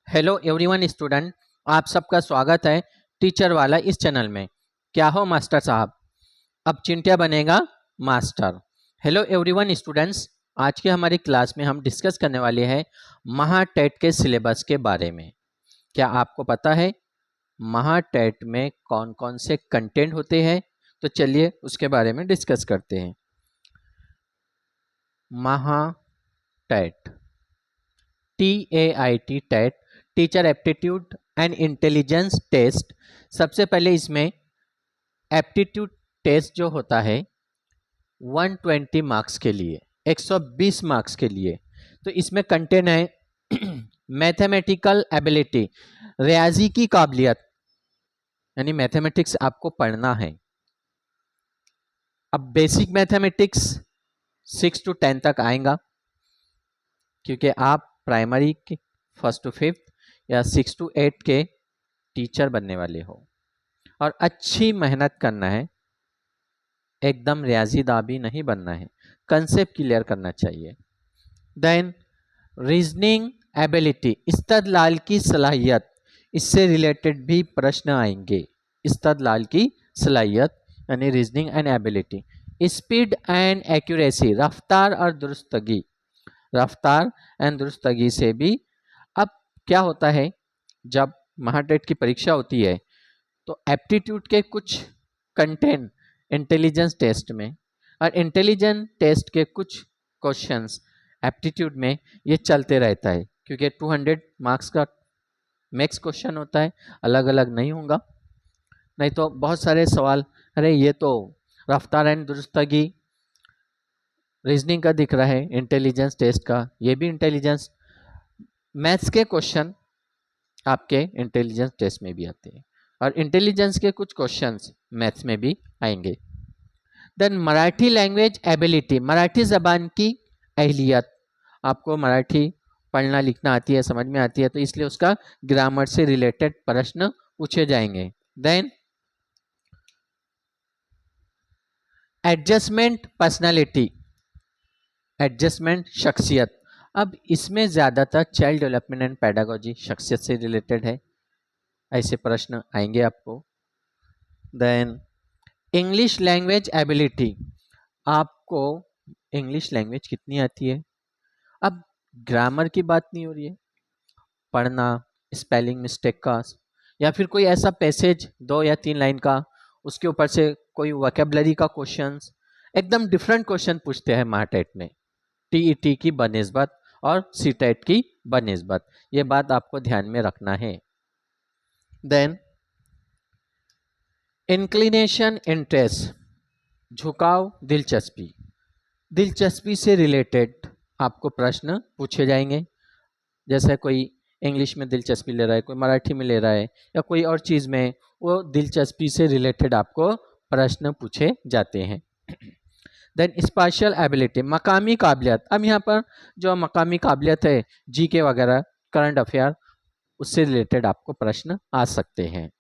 Hello everyone student, आप सबका स्वागत है टीचर वाला इस चैनल में। क्या हो मास्टर साहब, अब चिंटिया बनेगा मास्टर। हेलो एवरीवन स्टूडेंट्स, आज के हमारी क्लास में हम डिस्कस करने वाले हैं महाटेट के सिलेबस के बारे में। क्या आपको पता है महाटेट में कौन कौन से कंटेंट होते हैं? तो चलिए उसके बारे में डिस्कस करते हैं। MahaTET, TAIT TAIT, teacher aptitude and intelligence test. सबसे पहले इसमें एप्टीट्यूड टेस्ट जो होता है 120 मार्क्स के लिए, 120 मार्क्स के लिए। तो इसमें कंटेंट है मैथमेटिकल एबिलिटी, रियाजी की काबिलियत, यानी मैथमेटिक्स आपको पढ़ना है। अब बेसिक मैथमेटिक्स 6 to 10 तक आएगा, क्योंकि आप प्राइमरी के 1st to 5th या 6 to 8 के टीचर बनने वाले हो और अच्छी मेहनत करना है, एकदम रियाजीदाबी नहीं बनना है, कंसेप्ट क्लियर करना चाहिए। देन रीजनिंग एबिलिटी, इस्तदलाल की सलाहियत, इससे रिलेटेड भी प्रश्न आएंगे। इस्तदलाल की सलाहियत यानी reasoning and ability. Speed and accuracy, रफ्तार और दुरुस्तगी, रफ्तार एंड दुरुस्तगी से भी। अब क्या होता है, जब महाटेट की परीक्षा होती है तो एप्टीट्यूड के कुछ कंटेंट इंटेलिजेंस टेस्ट में और इंटेलिजेंस टेस्ट के कुछ क्वेश्चंस एप्टीट्यूड में ये चलते रहता है, क्योंकि 200 मार्क्स का मैक्स क्वेश्चन होता है, अलग अलग नहीं होगा। नहीं तो बहुत सारे सवाल, अरे ये तो रफ्तार एंड दुरुस्तगी रीजनिंग का दिख रहा है, इंटेलिजेंस टेस्ट का ये भी इंटेलिजेंस, मैथ्स के क्वेश्चन आपके इंटेलिजेंस टेस्ट में भी आते हैं और इंटेलिजेंस के कुछ क्वेश्चंस मैथ्स में भी आएंगे। Then Marathi language ability, Marathi ज़बान की अहलियत, आपको मराठी पढ़ना लिखना आती है, समझ में आती है, तो इसलिए उसका ग्रामर से रिलेटेड प्रश्न पूछे जाएंगे। देन एडजस्टमेंट पर्सनालिटी, एडजस्टमेंट शख्सियत, अब इसमें ज़्यादातर चाइल्ड डेवलपमेंट एंड पैडागोजी शख्सियत से रिलेटेड है, ऐसे प्रश्न आएंगे आपको। देन इंग्लिश लैंग्वेज एबिलिटी, आपको इंग्लिश लैंग्वेज कितनी आती है? अब ग्रामर की बात नहीं हो रही है, पढ़ना, स्पेलिंग मिस्टेक का, या फिर कोई ऐसा पैसेज 2 या 3 लाइन का, उसके ऊपर से कोई वोकैबुलरी का क्वेश्चंस, एकदम डिफरेंट क्वेश्चन पूछते हैं महाटेट में, TET की बनिस्बत और CTET की बनिस्बत, ये बात आपको ध्यान में रखना है। देन इंक्लिनेशन इंटरेस्ट, झुकाव दिलचस्पी, दिलचस्पी से रिलेटेड आपको प्रश्न पूछे जाएंगे। जैसे कोई इंग्लिश में दिलचस्पी ले रहा है, कोई मराठी में ले रहा है, या कोई और चीज़ में, वो दिलचस्पी से रिलेटेड आपको प्रश्न पूछे जाते हैं। देन स्पेशल एबिलिटी, मकामी काबिलियत, अब यहाँ पर जो मकामी काबिलियत है, GK वगैरह, करंट अफेयर, उससे रिलेटेड आपको प्रश्न आ सकते हैं,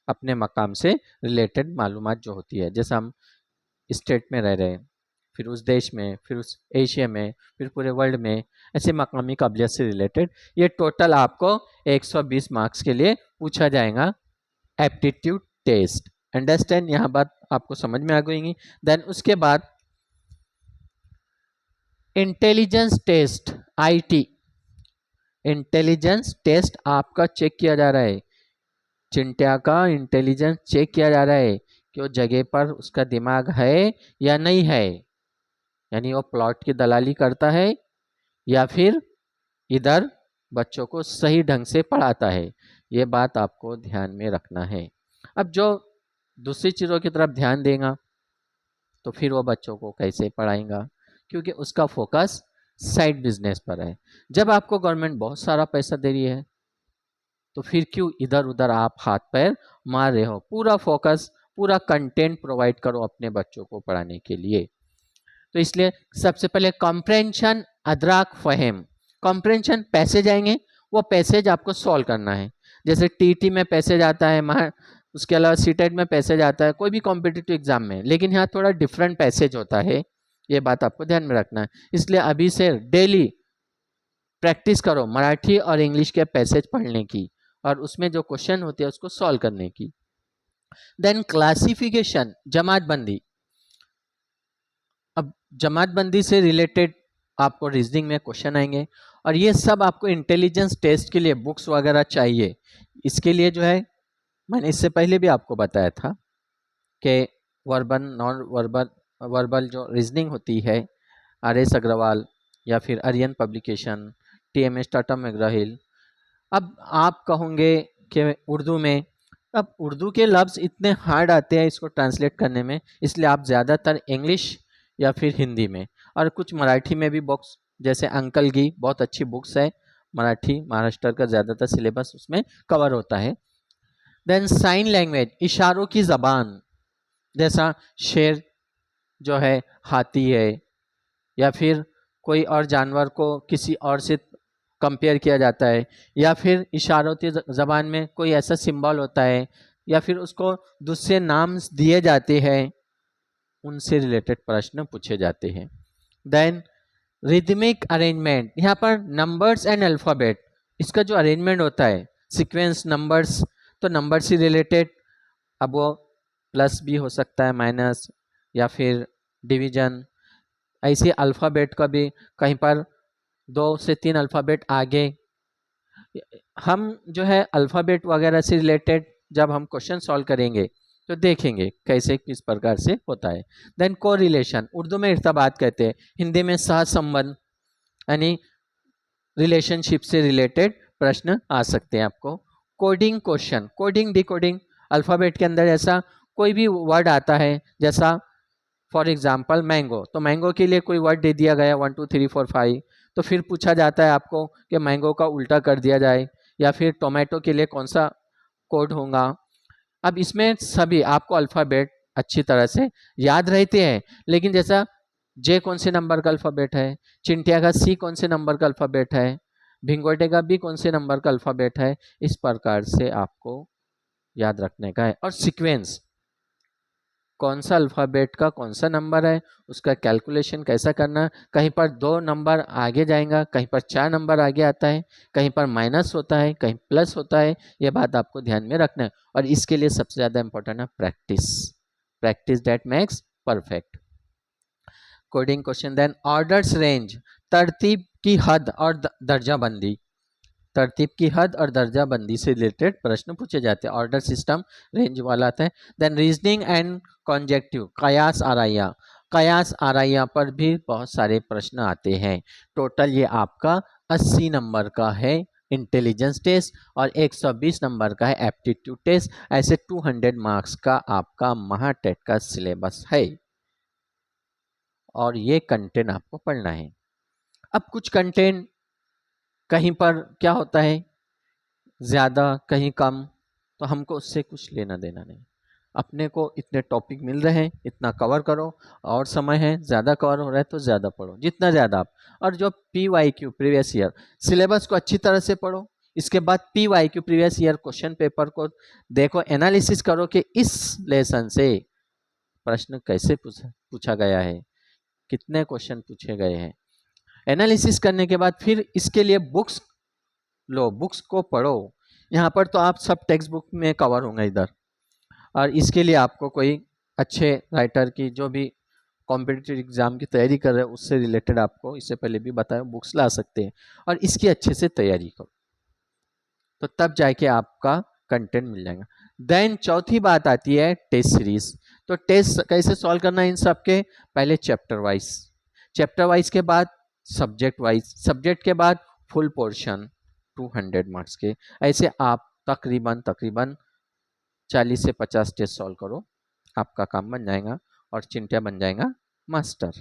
अपने मकाम से रिलेटेड मालूमात जो होती है, जैसे हम स्टेट में रह रहे हैं, फिर उस देश में, फिर उस एशिया में, फिर पूरे वर्ल्ड में, ऐसे मकामी काबिलियत से रिलेटेड ये टोटल आपको 120 मार्क्स के लिए पूछा जाएगा एप्टीट्यूड टेस्ट। अंडरस्टैंड, यहाँ बात आपको समझ में आ गई। देन उसके बाद intelligence test, IT, intelligence test आपका चेक किया जा रहा है, चिंटिया का इंटेलिजेंस चेक किया जा रहा है कि वो जगह पर उसका दिमाग है या नहीं है, यानी वो प्लॉट की दलाली करता है या फिर इधर बच्चों को सही ढंग से पढ़ाता है, ये बात आपको ध्यान में रखना है। अब जो दूसरी चीज़ों की तरफ ध्यान देगा तो फिर वो बच्चों को कैसे पढ़ाएगा, क्योंकि उसका फोकस साइड बिजनेस पर है। जब आपको गवर्नमेंट बहुत सारा पैसा दे रही है तो फिर क्यों इधर उधर आप हाथ पैर मार रहे हो? पूरा फोकस, पूरा कंटेंट प्रोवाइड करो अपने बच्चों को पढ़ाने के लिए। तो इसलिए सबसे पहले कॉम्प्रेंशन, अदराक, फहम। कॉम्प्रेंशन पैसेज आएंगे, वो पैसेज आपको सॉल्व करना है। जैसे TT में पैसेज आता है, उसके अलावा CTET में पैसेज आता है, कोई भी कॉम्पिटिटिव एग्जाम में, लेकिन यहाँ थोड़ा डिफरेंट पैसेज होता है, ये बात आपको ध्यान में रखना है। इसलिए अभी से डेली प्रैक्टिस करो मराठी और इंग्लिश के पैसेज पढ़ने की और उसमें जो क्वेश्चन होते हैं उसको सॉल्व करने की। देन क्लासिफिकेशन, जमात बंदी। अब जमात बंदी से रिलेटेड आपको रीजनिंग में क्वेश्चन आएंगे और ये सब आपको इंटेलिजेंस टेस्ट के लिए बुक्स वगैरह चाहिए। इसके लिए जो है मैंने इससे पहले भी आपको बताया था कि वर्बल नॉन वर्बल वर्बल जो रीजनिंग होती है आर.एस. अग्रवाल या फिर आर्यन पब्लिकेशन, टी.एम.एस. टाटा मैकग्रा-हिल। अब आप कहोगे कि उर्दू में, अब उर्दू के लफ्ज़ इतने हार्ड आते हैं इसको ट्रांसलेट करने में, इसलिए आप ज़्यादातर इंग्लिश या फिर हिंदी में और कुछ मराठी में भी बुक्स, जैसे अंकल की बहुत अच्छी बुक्स है मराठी, महाराष्ट्र का ज़्यादातर सिलेबस उसमें कवर होता है। देन साइन लैंग्वेज, इशारों की ज़बान, जैसा शेर जो है हाथी है या फिर कोई और जानवर को किसी और से कंपेयर किया जाता है या फिर इशारों की ज़बान में कोई ऐसा सिंबल होता है या फिर उसको दूसरे नाम दिए जाते हैं, उनसे रिलेटेड प्रश्न पूछे जाते हैं। देन रिदमिक अरेंजमेंट, यहाँ पर नंबर्स एंड अल्फ़ाबेट, इसका जो अरेंजमेंट होता है सीक्वेंस नंबर्स, तो नंबर से रिलेटेड, अब वो प्लस भी हो सकता है, माइनस या फिर डिवीजन। ऐसे अल्फ़ाबेट का भी कहीं पर 2 से 3 अल्फ़ाबेट आगे, हम जो है अल्फ़ाबेट वगैरह से रिलेटेड जब हम क्वेश्चन सॉल्व करेंगे तो देखेंगे कैसे किस प्रकार से होता है। देन कोरिलेशन, उर्दू में इर्तबात कहते हैं, हिंदी में सहसंबंध यानी रिलेशनशिप से रिलेटेड प्रश्न आ सकते हैं आपको। Coding question, coding decoding, alphabet के अंदर ऐसा कोई भी वर्ड आता है, जैसा फॉर एग्जाम्पल मैंगो, तो मैंगो के लिए कोई वर्ड दे दिया गया 1 2 3 4 5, तो फिर पूछा जाता है आपको कि मैंगो का उल्टा कर दिया जाए, या फिर टोमेटो के लिए कौन सा कोड होगा। अब इसमें सभी आपको अल्फ़ाबेट अच्छी तरह से याद रहते हैं, लेकिन जैसा जे कौन से नंबर का अल्फ़ाबेट है, चिंटिया का सी कौन से नंबर का अल्फ़ाबेट है, भिंगोटे का बी कौन से नंबर का अल्फ़ाबेट है, इस प्रकार से आपको याद रखने का है। और सीक्वेंस, कौन सा अल्फ़ाबेट का कौन सा नंबर है, उसका कैलकुलेशन कैसा करना, कहीं पर 2 नंबर आगे जाएगा, कहीं पर 4 नंबर आगे आता है, कहीं पर माइनस होता है, कहीं प्लस होता है, ये बात आपको ध्यान में रखना है। और इसके लिए सबसे ज़्यादा इंपॉर्टेंट है practice, practice that makes perfect. Coding question. Then orders range, तरतीब की हद और दर्जाबंदी, तरतीब की हद और दर्जाबंदी से रिलेटेड प्रश्न पूछे जाते हैं, ऑर्डर सिस्टम रेंज वाला आता है। देन रीजनिंग एंड कॉन्जेक्टिव, कयास आराइया, कयास आराइया पर भी बहुत सारे प्रश्न आते हैं। टोटल ये आपका 80 नंबर का है इंटेलिजेंस टेस्ट और 120 नंबर का है एप्टीट्यूड टेस्ट। ऐसे 200 मार्क्स का आपका महाटेट का सिलेबस है और ये कंटेंट आपको पढ़ना है। अब कुछ कंटेंट कहीं पर क्या होता है ज़्यादा, कहीं कम, तो हमको उससे कुछ लेना देना नहीं। अपने को इतने टॉपिक मिल रहे हैं, इतना कवर करो, और समय है ज़्यादा कवर हो रहा है तो ज़्यादा पढ़ो, जितना ज़्यादा आप। और जो PYQ प्रीवियस ईयर सिलेबस को अच्छी तरह से पढ़ो, इसके बाद PYQ previous year question paper को देखो, एनालिसिस करो कि इस लेसन से प्रश्न कैसे पूछा गया है, कितने क्वेश्चन पूछे गए हैं। एनालिसिस करने के बाद फिर इसके लिए बुक्स लो, बुक्स को पढ़ो। यहाँ पर तो आप सब टेक्स्ट बुक में कवर होंगे इधर, और इसके लिए आपको कोई अच्छे राइटर की, जो भी कॉम्पिटिटिव एग्जाम की तैयारी कर रहे हैं उससे रिलेटेड, आपको इससे पहले भी बताया, बुक्स ला सकते हैं और इसकी अच्छे से तैयारी करो, तो तब जाके आपका कंटेंट मिल जाएगा। देन चौथी बात आती है टेस्ट सीरीज। तो टेस्ट कैसे सॉल्व करना है इन सब के, पहले चैप्टर वाइज, चैप्टर वाइज के बाद सब्जेक्ट वाइज, सब्जेक्ट के बाद फुल पोर्शन 200 मार्क्स के। ऐसे आप तकरीबन 40 से 50 टेस्ट सॉल्व करो, आपका काम बन जाएगा और चिंटिया बन जाएगा मास्टर।